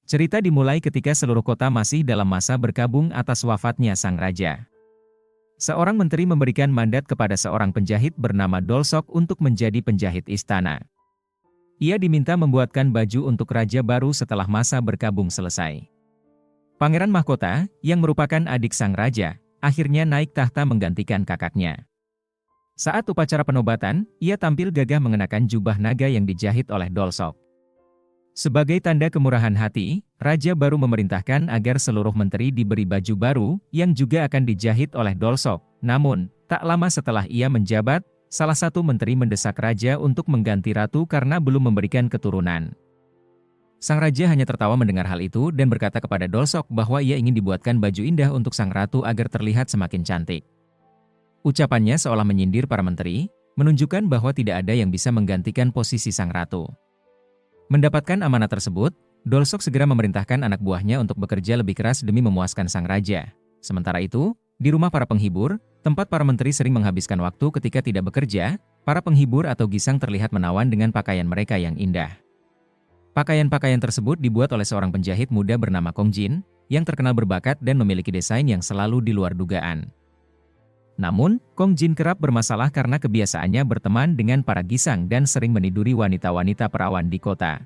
Cerita dimulai ketika seluruh kota masih dalam masa berkabung atas wafatnya sang raja. Seorang menteri memberikan mandat kepada seorang penjahit bernama Dolsok untuk menjadi penjahit istana. Ia diminta membuatkan baju untuk raja baru setelah masa berkabung selesai. Pangeran Mahkota, yang merupakan adik sang raja, akhirnya naik tahta menggantikan kakaknya. Saat upacara penobatan, ia tampil gagah mengenakan jubah naga yang dijahit oleh Dolsok. Sebagai tanda kemurahan hati, raja baru memerintahkan agar seluruh menteri diberi baju baru, yang juga akan dijahit oleh Dolsok. Namun, tak lama setelah ia menjabat, salah satu menteri mendesak raja untuk mengganti ratu karena belum memberikan keturunan. Sang raja hanya tertawa mendengar hal itu dan berkata kepada Dolsok bahwa ia ingin dibuatkan baju indah untuk sang ratu agar terlihat semakin cantik. Ucapannya seolah menyindir para menteri, menunjukkan bahwa tidak ada yang bisa menggantikan posisi sang ratu. Mendapatkan amanah tersebut, Dolsok segera memerintahkan anak buahnya untuk bekerja lebih keras demi memuaskan sang raja. Sementara itu, di rumah para penghibur, tempat para menteri sering menghabiskan waktu ketika tidak bekerja, para penghibur atau gisang terlihat menawan dengan pakaian mereka yang indah. Pakaian-pakaian tersebut dibuat oleh seorang penjahit muda bernama Kong Jin, yang terkenal berbakat dan memiliki desain yang selalu di luar dugaan. Namun, Kong Jin kerap bermasalah karena kebiasaannya berteman dengan para gisang dan sering meniduri wanita-wanita perawan di kota.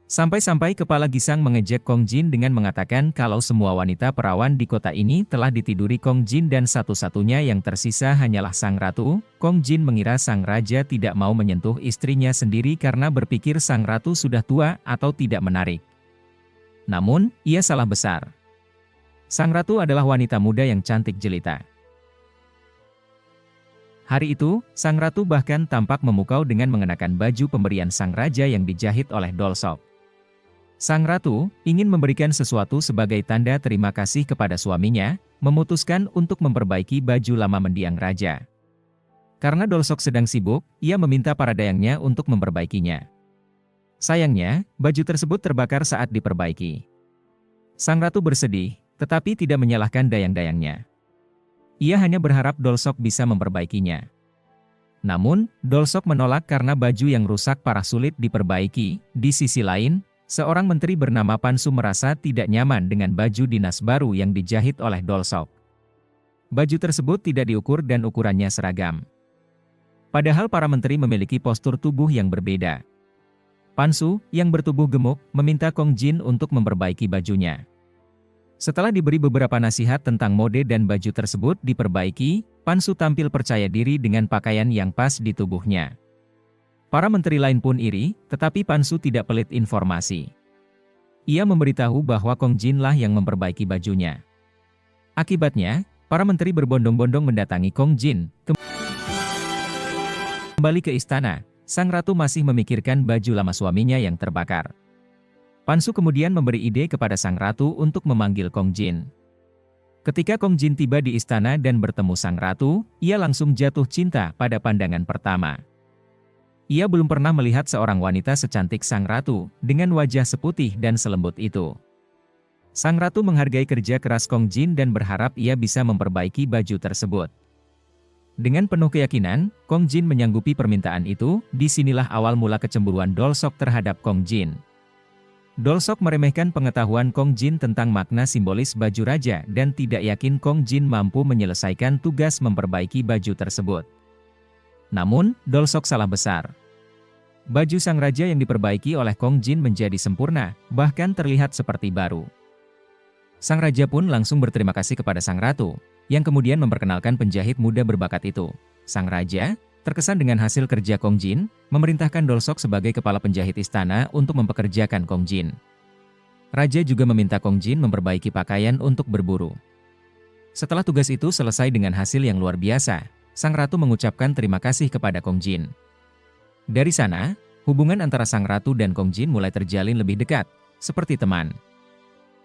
Sampai-sampai kepala gisang mengejek Kong Jin dengan mengatakan kalau semua wanita perawan di kota ini telah ditiduri Kong Jin dan satu-satunya yang tersisa hanyalah sang ratu. Kong Jin mengira sang raja tidak mau menyentuh istrinya sendiri karena berpikir sang ratu sudah tua atau tidak menarik. Namun, ia salah besar. Sang ratu adalah wanita muda yang cantik jelita. Hari itu, sang ratu bahkan tampak memukau dengan mengenakan baju pemberian sang raja yang dijahit oleh Dolsok. Sang ratu ingin memberikan sesuatu sebagai tanda terima kasih kepada suaminya, memutuskan untuk memperbaiki baju lama mendiang raja. Karena Dolsok sedang sibuk, ia meminta para dayangnya untuk memperbaikinya. Sayangnya, baju tersebut terbakar saat diperbaiki. Sang ratu bersedih, tetapi tidak menyalahkan dayang-dayangnya. Ia hanya berharap Dolsok bisa memperbaikinya. Namun, Dolsok menolak karena baju yang rusak parah sulit diperbaiki. Di sisi lain, seorang menteri bernama Pansu merasa tidak nyaman dengan baju dinas baru yang dijahit oleh Dolsok. Baju tersebut tidak diukur dan ukurannya seragam. Padahal para menteri memiliki postur tubuh yang berbeda. Pansu, yang bertubuh gemuk, meminta Kong Jin untuk memperbaiki bajunya. Setelah diberi beberapa nasihat tentang mode dan baju tersebut diperbaiki, Pansu tampil percaya diri dengan pakaian yang pas di tubuhnya. Para menteri lain pun iri, tetapi Pansu tidak pelit informasi. Ia memberitahu bahwa Kong Jin lah yang memperbaiki bajunya. Akibatnya, para menteri berbondong-bondong mendatangi Kong Jin. Kembali ke istana, sang ratu masih memikirkan baju lama suaminya yang terbakar. Pansu kemudian memberi ide kepada sang ratu untuk memanggil Kong Jin. Ketika Kong Jin tiba di istana dan bertemu sang ratu, ia langsung jatuh cinta pada pandangan pertama. Ia belum pernah melihat seorang wanita secantik sang ratu, dengan wajah seputih dan selembut itu. Sang ratu menghargai kerja keras Kong Jin dan berharap ia bisa memperbaiki baju tersebut. Dengan penuh keyakinan, Kong Jin menyanggupi permintaan itu. Disinilah awal mula kecemburuan Dolsok terhadap Kong Jin. Dolsok meremehkan pengetahuan Kong Jin tentang makna simbolis baju raja dan tidak yakin Kong Jin mampu menyelesaikan tugas memperbaiki baju tersebut. Namun, Dolsok salah besar. Baju sang raja yang diperbaiki oleh Kong Jin menjadi sempurna, bahkan terlihat seperti baru. Sang raja pun langsung berterima kasih kepada sang ratu, yang kemudian memperkenalkan penjahit muda berbakat itu. Sang raja, terkesan dengan hasil kerja Kong Jin, memerintahkan Dolsok sebagai kepala penjahit istana untuk mempekerjakan Kong Jin. Raja juga meminta Kong Jin memperbaiki pakaian untuk berburu. Setelah tugas itu selesai dengan hasil yang luar biasa, sang ratu mengucapkan terima kasih kepada Kong Jin. Dari sana, hubungan antara sang ratu dan Kong Jin mulai terjalin lebih dekat, seperti teman.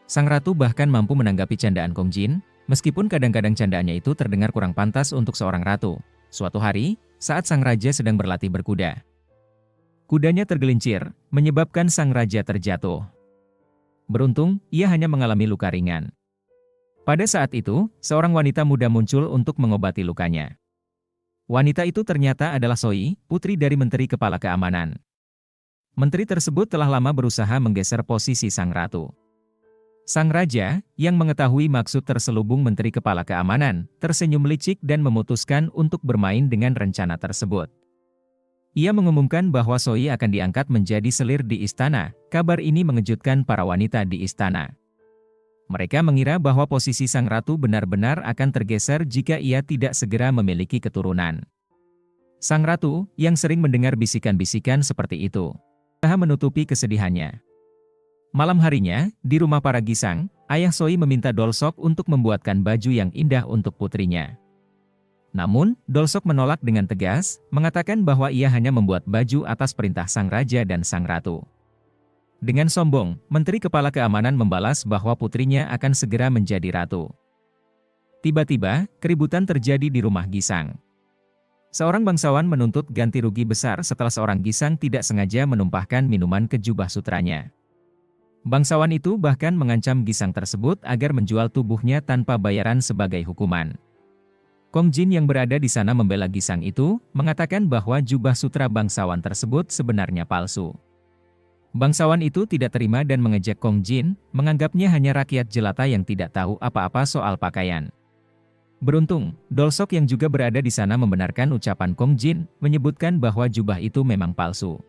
Sang ratu bahkan mampu menanggapi candaan Kong Jin, meskipun kadang-kadang candaannya itu terdengar kurang pantas untuk seorang ratu. Suatu hari, saat sang raja sedang berlatih berkuda, kudanya tergelincir, menyebabkan sang raja terjatuh. Beruntung, ia hanya mengalami luka ringan. Pada saat itu, seorang wanita muda muncul untuk mengobati lukanya. Wanita itu ternyata adalah Soi, putri dari Menteri Kepala Keamanan. Menteri tersebut telah lama berusaha menggeser posisi sang ratu. Sang raja, yang mengetahui maksud terselubung Menteri Kepala Keamanan, tersenyum licik dan memutuskan untuk bermain dengan rencana tersebut. Ia mengumumkan bahwa Soi akan diangkat menjadi selir di istana. Kabar ini mengejutkan para wanita di istana. Mereka mengira bahwa posisi sang ratu benar-benar akan tergeser jika ia tidak segera memiliki keturunan. Sang ratu, yang sering mendengar bisikan-bisikan seperti itu, berusaha menutupi kesedihannya. Malam harinya, di rumah para Gisang, ayah Soi meminta Dolsok untuk membuatkan baju yang indah untuk putrinya. Namun, Dolsok menolak dengan tegas, mengatakan bahwa ia hanya membuat baju atas perintah sang raja dan sang ratu. Dengan sombong, Menteri Kepala Keamanan membalas bahwa putrinya akan segera menjadi ratu. Tiba-tiba, keributan terjadi di rumah Gisang. Seorang bangsawan menuntut ganti rugi besar setelah seorang Gisang tidak sengaja menumpahkan minuman ke jubah sutranya. Bangsawan itu bahkan mengancam Gisang tersebut agar menjual tubuhnya tanpa bayaran sebagai hukuman. Kong Jin yang berada di sana membela Gisang itu, mengatakan bahwa jubah sutra bangsawan tersebut sebenarnya palsu. Bangsawan itu tidak terima dan mengejek Kong Jin, menganggapnya hanya rakyat jelata yang tidak tahu apa-apa soal pakaian. Beruntung, Dolsok yang juga berada di sana membenarkan ucapan Kong Jin, menyebutkan bahwa jubah itu memang palsu.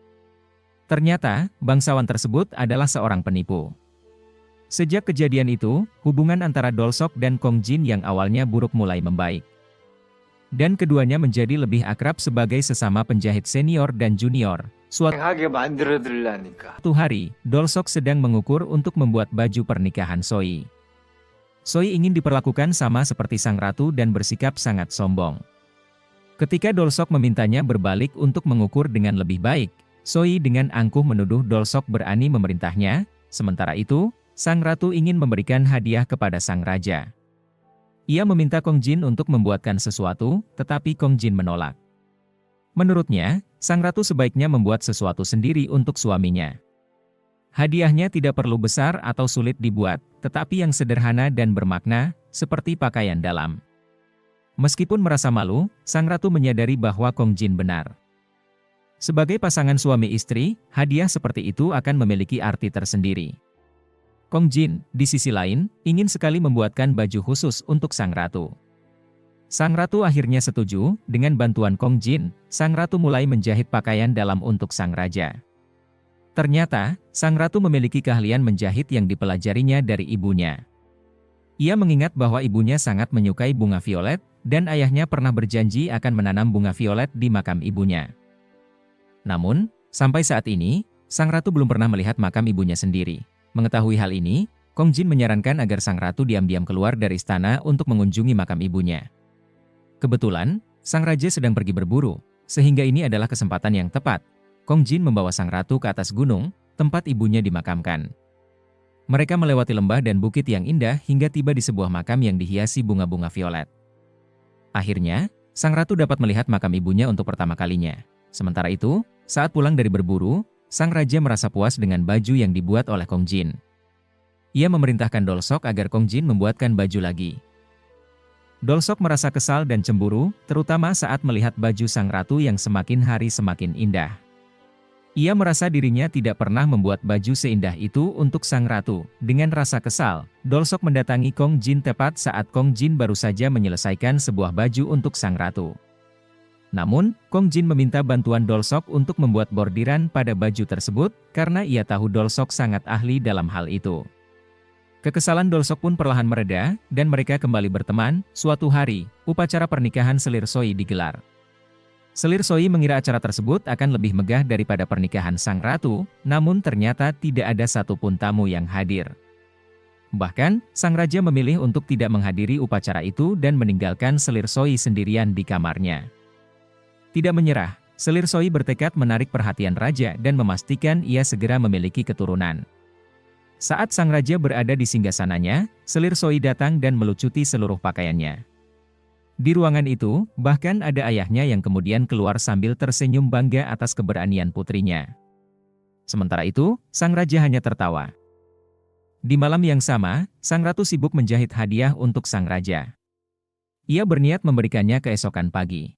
Ternyata, bangsawan tersebut adalah seorang penipu. Sejak kejadian itu, hubungan antara Dolsok dan Kong Jin yang awalnya buruk mulai membaik. Dan keduanya menjadi lebih akrab sebagai sesama penjahit senior dan junior. Suatu hari, Dolsok sedang mengukur untuk membuat baju pernikahan Soi. Soi ingin diperlakukan sama seperti sang ratu dan bersikap sangat sombong. Ketika Dolsok memintanya berbalik untuk mengukur dengan lebih baik, Soi dengan angkuh menuduh Dolsok berani memerintahnya, sementara itu, sang ratu ingin memberikan hadiah kepada sang raja. Ia meminta Kong Jin untuk membuatkan sesuatu, tetapi Kong Jin menolak. Menurutnya, sang ratu sebaiknya membuat sesuatu sendiri untuk suaminya. Hadiahnya tidak perlu besar atau sulit dibuat, tetapi yang sederhana dan bermakna, seperti pakaian dalam. Meskipun merasa malu, sang ratu menyadari bahwa Kong Jin benar. Sebagai pasangan suami istri, hadiah seperti itu akan memiliki arti tersendiri. Kong Jin, di sisi lain, ingin sekali membuatkan baju khusus untuk sang ratu. Sang ratu akhirnya setuju, dengan bantuan Kong Jin, sang ratu mulai menjahit pakaian dalam untuk sang raja. Ternyata, sang ratu memiliki keahlian menjahit yang dipelajarinya dari ibunya. Ia mengingat bahwa ibunya sangat menyukai bunga violet, dan ayahnya pernah berjanji akan menanam bunga violet di makam ibunya. Namun, sampai saat ini, sang ratu belum pernah melihat makam ibunya sendiri. Mengetahui hal ini, Kong Jin menyarankan agar sang ratu diam-diam keluar dari istana untuk mengunjungi makam ibunya. Kebetulan, sang raja sedang pergi berburu, sehingga ini adalah kesempatan yang tepat. Kong Jin membawa sang ratu ke atas gunung, tempat ibunya dimakamkan. Mereka melewati lembah dan bukit yang indah hingga tiba di sebuah makam yang dihiasi bunga-bunga violet. Akhirnya, sang ratu dapat melihat makam ibunya untuk pertama kalinya. Sementara itu, saat pulang dari berburu, sang raja merasa puas dengan baju yang dibuat oleh Kong Jin. Ia memerintahkan Dolsok agar Kong Jin membuatkan baju lagi. Dolsok merasa kesal dan cemburu, terutama saat melihat baju sang ratu yang semakin hari semakin indah. Ia merasa dirinya tidak pernah membuat baju seindah itu untuk sang ratu. Dengan rasa kesal, Dolsok mendatangi Kong Jin tepat saat Kong Jin baru saja menyelesaikan sebuah baju untuk sang ratu. Namun, Kong Jin meminta bantuan Dolsok untuk membuat bordiran pada baju tersebut, karena ia tahu Dolsok sangat ahli dalam hal itu. Kekesalan Dolsok pun perlahan mereda, dan mereka kembali berteman. Suatu hari, upacara pernikahan selir Soi digelar. Selir Soi mengira acara tersebut akan lebih megah daripada pernikahan sang ratu, namun ternyata tidak ada satupun tamu yang hadir. Bahkan, sang raja memilih untuk tidak menghadiri upacara itu dan meninggalkan selir Soi sendirian di kamarnya. Tidak menyerah, selir Soi bertekad menarik perhatian raja dan memastikan ia segera memiliki keturunan. Saat sang raja berada di singgasananya, selir Soi datang dan melucuti seluruh pakaiannya. Di ruangan itu, bahkan ada ayahnya yang kemudian keluar sambil tersenyum bangga atas keberanian putrinya. Sementara itu, sang raja hanya tertawa. Di malam yang sama, sang ratu sibuk menjahit hadiah untuk sang raja. Ia berniat memberikannya keesokan pagi.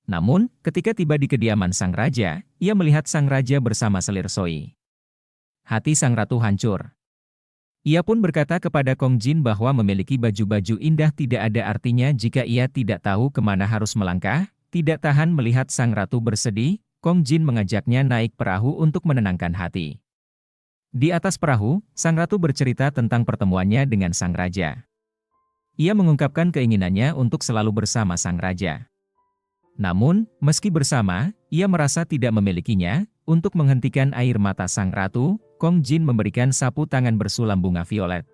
Namun, ketika tiba di kediaman sang raja, ia melihat sang raja bersama selir Soi. Hati sang ratu hancur. Ia pun berkata kepada Kong Jin bahwa memiliki baju-baju indah tidak ada artinya jika ia tidak tahu kemana harus melangkah. Tidak tahan melihat sang ratu bersedih, Kong Jin mengajaknya naik perahu untuk menenangkan hati. Di atas perahu, sang ratu bercerita tentang pertemuannya dengan sang raja. Ia mengungkapkan keinginannya untuk selalu bersama sang raja. Namun, meski bersama, ia merasa tidak memilikinya. Untuk menghentikan air mata sang ratu, Kong Jin memberikan sapu tangan bersulam bunga violet.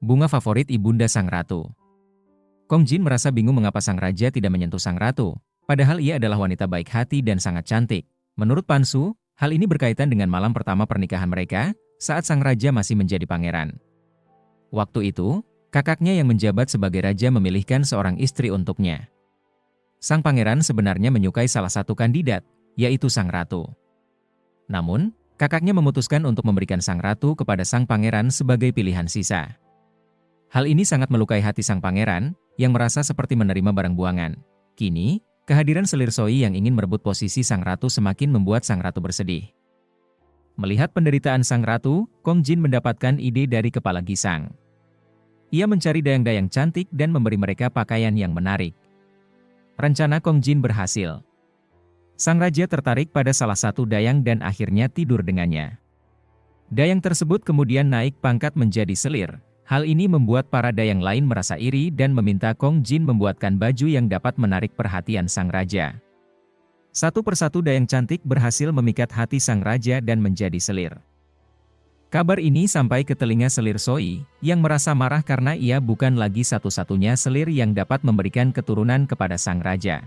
Bunga favorit ibunda sang ratu. Kong Jin merasa bingung mengapa sang raja tidak menyentuh sang ratu, padahal ia adalah wanita baik hati dan sangat cantik. Menurut Pan Su, hal ini berkaitan dengan malam pertama pernikahan mereka, saat sang raja masih menjadi pangeran. Waktu itu, kakaknya yang menjabat sebagai raja memilihkan seorang istri untuknya. Sang pangeran sebenarnya menyukai salah satu kandidat, yaitu sang ratu. Namun, kakaknya memutuskan untuk memberikan sang ratu kepada sang pangeran sebagai pilihan sisa. Hal ini sangat melukai hati sang pangeran, yang merasa seperti menerima barang buangan. Kini, kehadiran selir Soi yang ingin merebut posisi sang ratu semakin membuat sang ratu bersedih. Melihat penderitaan sang ratu, Kong Jin mendapatkan ide dari kepala Gisang. Ia mencari dayang-dayang cantik dan memberi mereka pakaian yang menarik. Rencana Kong Jin berhasil. Sang raja tertarik pada salah satu dayang dan akhirnya tidur dengannya. Dayang tersebut kemudian naik pangkat menjadi selir. Hal ini membuat para dayang lain merasa iri dan meminta Kong Jin membuatkan baju yang dapat menarik perhatian sang raja. Satu persatu dayang cantik berhasil memikat hati sang raja dan menjadi selir. Kabar ini sampai ke telinga selir Soi, yang merasa marah karena ia bukan lagi satu-satunya selir yang dapat memberikan keturunan kepada sang raja.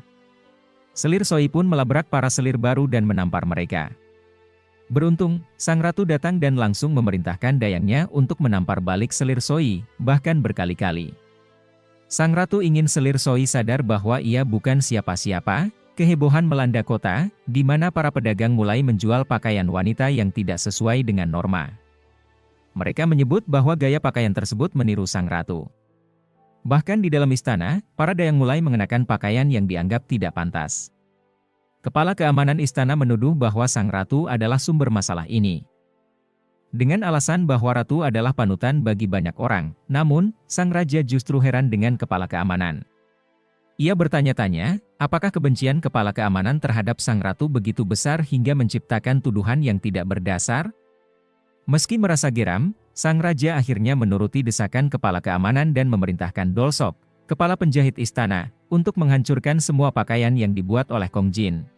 Selir Soi pun melabrak para selir baru dan menampar mereka. Beruntung, sang ratu datang dan langsung memerintahkan dayangnya untuk menampar balik selir Soi, bahkan berkali-kali. Sang ratu ingin selir Soi sadar bahwa ia bukan siapa-siapa. Kehebohan melanda kota, di mana para pedagang mulai menjual pakaian wanita yang tidak sesuai dengan norma. Mereka menyebut bahwa gaya pakaian tersebut meniru sang ratu. Bahkan di dalam istana, para dayang mulai mengenakan pakaian yang dianggap tidak pantas. Kepala keamanan istana menuduh bahwa sang ratu adalah sumber masalah ini. Dengan alasan bahwa ratu adalah panutan bagi banyak orang, namun, sang raja justru heran dengan kepala keamanan. Ia bertanya-tanya, apakah kebencian kepala keamanan terhadap sang ratu begitu besar hingga menciptakan tuduhan yang tidak berdasar? Meski merasa geram, sang raja akhirnya menuruti desakan kepala keamanan dan memerintahkan Dolsok, kepala penjahit istana, untuk menghancurkan semua pakaian yang dibuat oleh Kong Jin.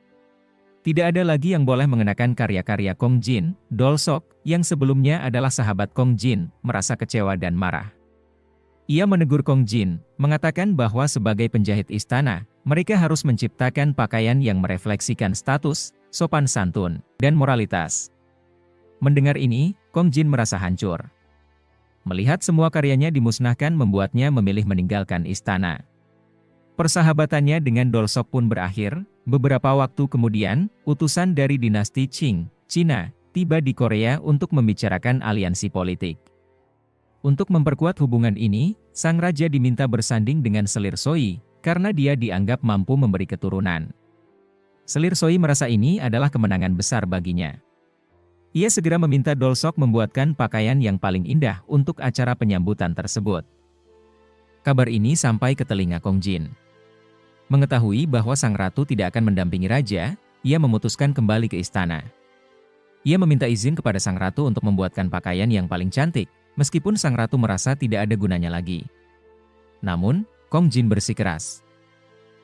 Tidak ada lagi yang boleh mengenakan karya-karya Kong Jin. Dolsok, yang sebelumnya adalah sahabat Kong Jin, merasa kecewa dan marah. Ia menegur Kong Jin, mengatakan bahwa sebagai penjahit istana, mereka harus menciptakan pakaian yang merefleksikan status, sopan santun, dan moralitas. Mendengar ini, Kong Jin merasa hancur. Melihat semua karyanya dimusnahkan membuatnya memilih meninggalkan istana. Persahabatannya dengan Dolsok pun berakhir. Beberapa waktu kemudian, utusan dari dinasti Qing, Cina, tiba di Korea untuk membicarakan aliansi politik. Untuk memperkuat hubungan ini, sang raja diminta bersanding dengan selir Soi, karena dia dianggap mampu memberi keturunan. Selir Soi merasa ini adalah kemenangan besar baginya. Ia segera meminta Dolsok membuatkan pakaian yang paling indah untuk acara penyambutan tersebut. Kabar ini sampai ke telinga Kong Jin. Mengetahui bahwa sang ratu tidak akan mendampingi raja, ia memutuskan kembali ke istana. Ia meminta izin kepada sang ratu untuk membuatkan pakaian yang paling cantik, meskipun sang ratu merasa tidak ada gunanya lagi. Namun, Kong Jin bersikeras.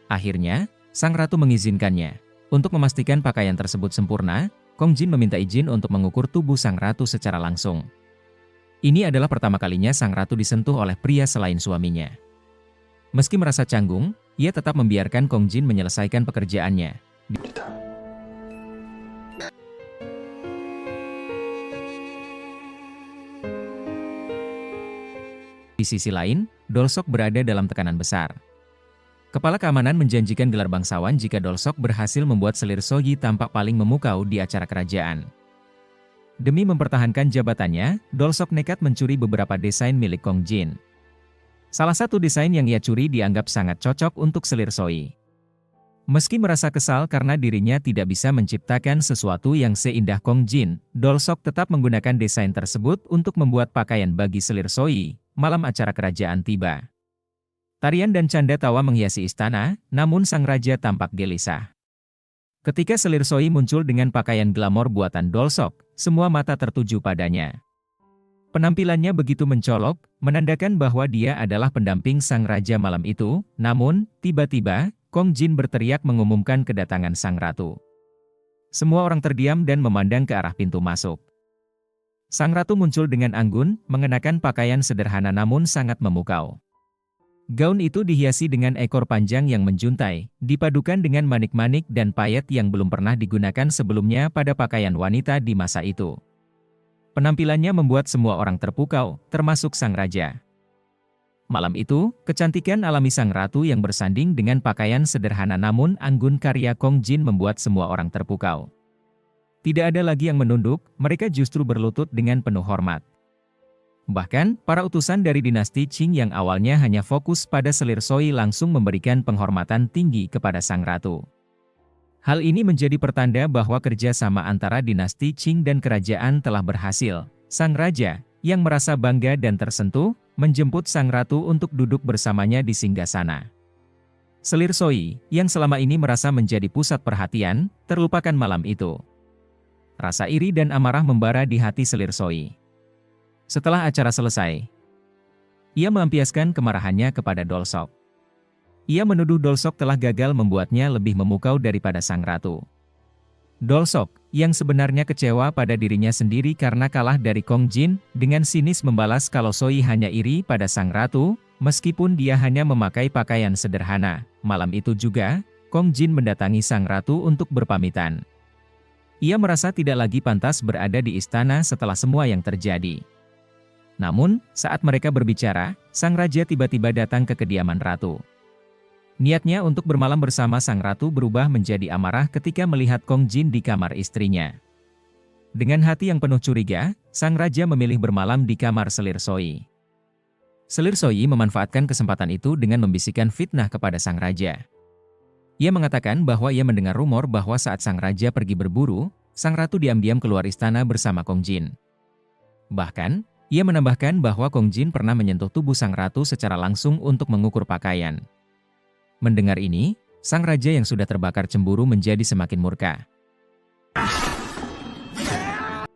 Akhirnya, sang ratu mengizinkannya. Untuk memastikan pakaian tersebut sempurna, Kong Jin meminta izin untuk mengukur tubuh sang ratu secara langsung. Ini adalah pertama kalinya sang ratu disentuh oleh pria selain suaminya. Meski merasa canggung, ia tetap membiarkan Kong Jin menyelesaikan pekerjaannya. Di sisi lain, Dolsok berada dalam tekanan besar. Kepala keamanan menjanjikan gelar bangsawan jika Dolsok berhasil membuat selir Soi tampak paling memukau di acara kerajaan. Demi mempertahankan jabatannya, Dolsok nekat mencuri beberapa desain milik Kong Jin. Salah satu desain yang ia curi dianggap sangat cocok untuk selir Soi. Meski merasa kesal karena dirinya tidak bisa menciptakan sesuatu yang seindah Kong Jin, Dolsok tetap menggunakan desain tersebut untuk membuat pakaian bagi selir Soi. Malam acara kerajaan tiba. Tarian dan canda tawa menghiasi istana, namun sang raja tampak gelisah. Ketika selir Soi muncul dengan pakaian glamor buatan Dolsok, semua mata tertuju padanya. Penampilannya begitu mencolok, menandakan bahwa dia adalah pendamping sang raja malam itu, namun, tiba-tiba, Kong Jin berteriak mengumumkan kedatangan sang ratu. Semua orang terdiam dan memandang ke arah pintu masuk. Sang ratu muncul dengan anggun, mengenakan pakaian sederhana namun sangat memukau. Gaun itu dihiasi dengan ekor panjang yang menjuntai, dipadukan dengan manik-manik dan payet yang belum pernah digunakan sebelumnya pada pakaian wanita di masa itu. Penampilannya membuat semua orang terpukau, termasuk sang raja. Malam itu, kecantikan alami sang ratu yang bersanding dengan pakaian sederhana namun anggun karya Kong Jin membuat semua orang terpukau. Tidak ada lagi yang menunduk, mereka justru berlutut dengan penuh hormat. Bahkan, para utusan dari dinasti Qing yang awalnya hanya fokus pada selir Soi langsung memberikan penghormatan tinggi kepada sang ratu. Hal ini menjadi pertanda bahwa kerjasama antara dinasti Qing dan kerajaan telah berhasil. Sang raja, yang merasa bangga dan tersentuh, menjemput sang ratu untuk duduk bersamanya di singgasana. Selir Soi, yang selama ini merasa menjadi pusat perhatian, terlupakan malam itu. Rasa iri dan amarah membara di hati selir Soi. Setelah acara selesai, ia melampiaskan kemarahannya kepada Dolsok. Ia menuduh Dolsok telah gagal membuatnya lebih memukau daripada sang ratu. Dolsok, yang sebenarnya kecewa pada dirinya sendiri karena kalah dari Kong Jin, dengan sinis membalas kalau Soi hanya iri pada sang ratu, meskipun dia hanya memakai pakaian sederhana. Malam itu juga, Kong Jin mendatangi sang ratu untuk berpamitan. Ia merasa tidak lagi pantas berada di istana setelah semua yang terjadi. Namun, saat mereka berbicara, sang raja tiba-tiba datang ke kediaman ratu. Niatnya untuk bermalam bersama sang ratu berubah menjadi amarah ketika melihat Kong Jin di kamar istrinya. Dengan hati yang penuh curiga, sang raja memilih bermalam di kamar selir Soi. Selir Soi memanfaatkan kesempatan itu dengan membisikkan fitnah kepada sang raja. Ia mengatakan bahwa ia mendengar rumor bahwa saat sang raja pergi berburu, sang ratu diam-diam keluar istana bersama Kong Jin. Bahkan, ia menambahkan bahwa Kong Jin pernah menyentuh tubuh sang ratu secara langsung untuk mengukur pakaian. Mendengar ini, sang raja yang sudah terbakar cemburu menjadi semakin murka.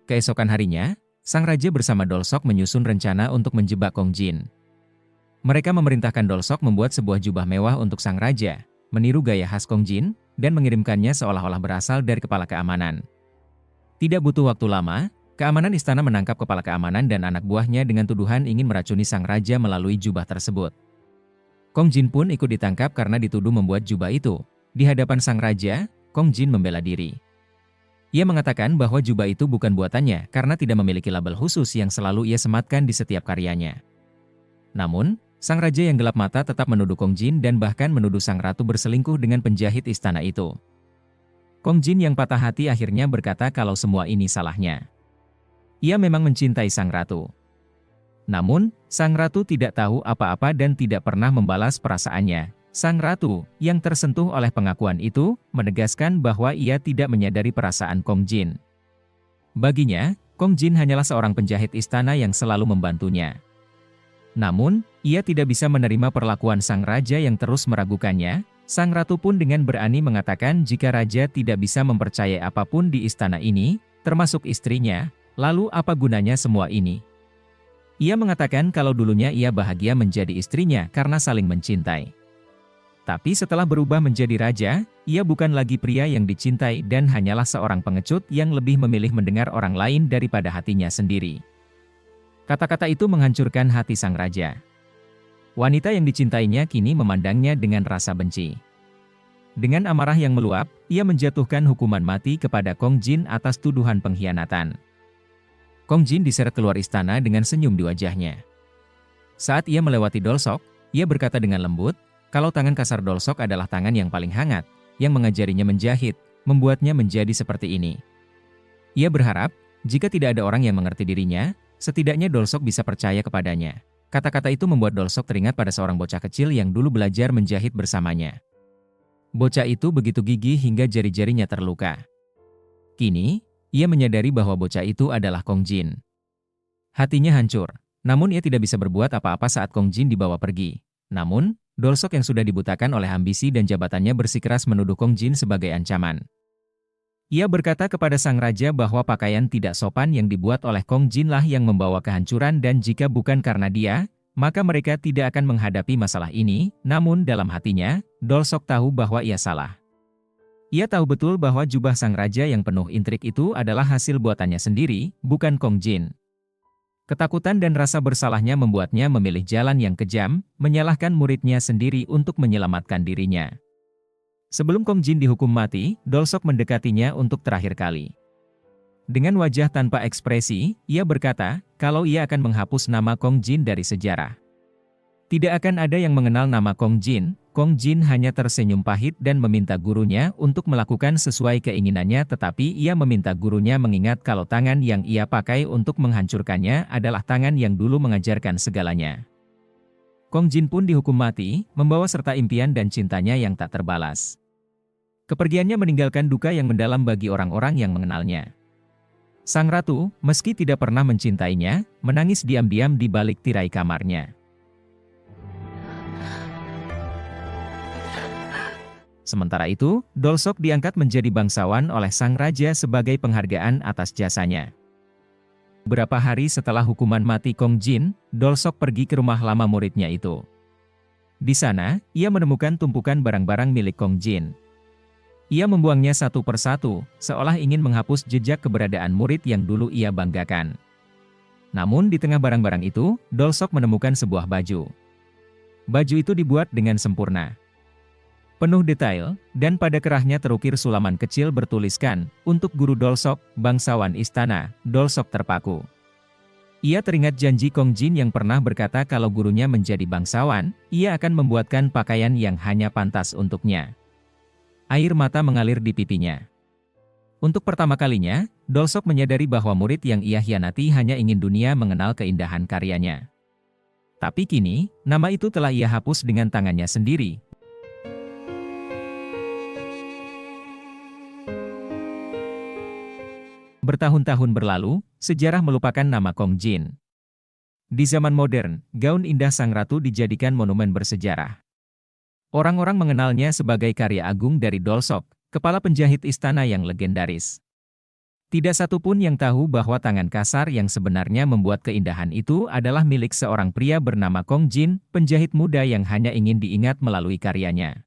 Keesokan harinya, sang raja bersama Dolsok menyusun rencana untuk menjebak Kong Jin. Mereka memerintahkan Dolsok membuat sebuah jubah mewah untuk sang raja, meniru gaya khas Kong Jin, dan mengirimkannya seolah-olah berasal dari kepala keamanan. Tidak butuh waktu lama, keamanan istana menangkap kepala keamanan dan anak buahnya dengan tuduhan ingin meracuni sang raja melalui jubah tersebut. Kong Jin pun ikut ditangkap karena dituduh membuat jubah itu. Di hadapan sang raja, Kong Jin membela diri. Ia mengatakan bahwa jubah itu bukan buatannya karena tidak memiliki label khusus yang selalu ia sematkan di setiap karyanya. Namun, sang raja yang gelap mata tetap menuduh Kong Jin dan bahkan menuduh sang ratu berselingkuh dengan penjahit istana itu. Kong Jin yang patah hati akhirnya berkata kalau semua ini salahnya. Ia memang mencintai sang ratu. Namun, sang ratu tidak tahu apa-apa dan tidak pernah membalas perasaannya. Sang ratu, yang tersentuh oleh pengakuan itu, menegaskan bahwa ia tidak menyadari perasaan Kong Jin. Baginya, Kong Jin hanyalah seorang penjahit istana yang selalu membantunya. Namun, ia tidak bisa menerima perlakuan sang raja yang terus meragukannya. Sang ratu pun dengan berani mengatakan jika raja tidak bisa mempercayai apapun di istana ini, termasuk istrinya, lalu apa gunanya semua ini? Ia mengatakan kalau dulunya ia bahagia menjadi istrinya karena saling mencintai. Tapi setelah berubah menjadi raja, ia bukan lagi pria yang dicintai dan hanyalah seorang pengecut yang lebih memilih mendengar orang lain daripada hatinya sendiri. Kata-kata itu menghancurkan hati sang raja. Wanita yang dicintainya kini memandangnya dengan rasa benci. Dengan amarah yang meluap, ia menjatuhkan hukuman mati kepada Kong Jin atas tuduhan pengkhianatan. Kong Jin diseret keluar istana dengan senyum di wajahnya. Saat ia melewati Dolsok, ia berkata dengan lembut, kalau tangan kasar Dolsok adalah tangan yang paling hangat, yang mengajarinya menjahit, membuatnya menjadi seperti ini. Ia berharap, jika tidak ada orang yang mengerti dirinya, setidaknya Dolsok bisa percaya kepadanya. Kata-kata itu membuat Dolsok teringat pada seorang bocah kecil yang dulu belajar menjahit bersamanya. Bocah itu begitu gigih hingga jari-jarinya terluka. Kini, ia menyadari bahwa bocah itu adalah Kong Jin. Hatinya hancur, namun ia tidak bisa berbuat apa-apa saat Kong Jin dibawa pergi. Namun, Dolsok yang sudah dibutakan oleh ambisi dan jabatannya bersikeras menuduh Kong Jin sebagai ancaman. Ia berkata kepada sang raja bahwa pakaian tidak sopan yang dibuat oleh Kong Jin lah yang membawa kehancuran dan jika bukan karena dia, maka mereka tidak akan menghadapi masalah ini. Namun dalam hatinya, Dolsok tahu bahwa ia salah. Ia tahu betul bahwa jubah sang raja yang penuh intrik itu adalah hasil buatannya sendiri, bukan Kong Jin. Ketakutan dan rasa bersalahnya membuatnya memilih jalan yang kejam, menyalahkan muridnya sendiri untuk menyelamatkan dirinya. Sebelum Kong Jin dihukum mati, Dolsok mendekatinya untuk terakhir kali. Dengan wajah tanpa ekspresi, ia berkata, kalau ia akan menghapus nama Kong Jin dari sejarah. Tidak akan ada yang mengenal nama Kong Jin hanya tersenyum pahit dan meminta gurunya untuk melakukan sesuai keinginannya tetapi ia meminta gurunya mengingat kalau tangan yang ia pakai untuk menghancurkannya adalah tangan yang dulu mengajarkan segalanya. Kong Jin pun dihukum mati, membawa serta impian dan cintanya yang tak terbalas. Kepergiannya meninggalkan duka yang mendalam bagi orang-orang yang mengenalnya. Sang ratu, meski tidak pernah mencintainya, menangis diam-diam di balik tirai kamarnya. Sementara itu, Dolsok diangkat menjadi bangsawan oleh sang raja sebagai penghargaan atas jasanya. Beberapa hari setelah hukuman mati Kong Jin, Dolsok pergi ke rumah lama muridnya itu. Di sana, ia menemukan tumpukan barang-barang milik Kong Jin. Ia membuangnya satu persatu, seolah ingin menghapus jejak keberadaan murid yang dulu ia banggakan. Namun di tengah barang-barang itu, Dolsok menemukan sebuah baju. Baju itu dibuat dengan sempurna, penuh detail, dan pada kerahnya terukir sulaman kecil bertuliskan, untuk guru Dolsok, bangsawan istana, Dolsok terpaku. Ia teringat janji Kong Jin yang pernah berkata kalau gurunya menjadi bangsawan, ia akan membuatkan pakaian yang hanya pantas untuknya. Air mata mengalir di pipinya. Untuk pertama kalinya, Dolsok menyadari bahwa murid yang ia hianati hanya ingin dunia mengenal keindahan karyanya. Tapi kini, nama itu telah ia hapus dengan tangannya sendiri. Bertahun-tahun berlalu, sejarah melupakan nama Kong Jin. Di zaman modern, gaun indah sang ratu dijadikan monumen bersejarah. Orang-orang mengenalnya sebagai karya agung dari Dolsok, kepala penjahit istana yang legendaris. Tidak satu pun yang tahu bahwa tangan kasar yang sebenarnya membuat keindahan itu adalah milik seorang pria bernama Kong Jin, penjahit muda yang hanya ingin diingat melalui karyanya.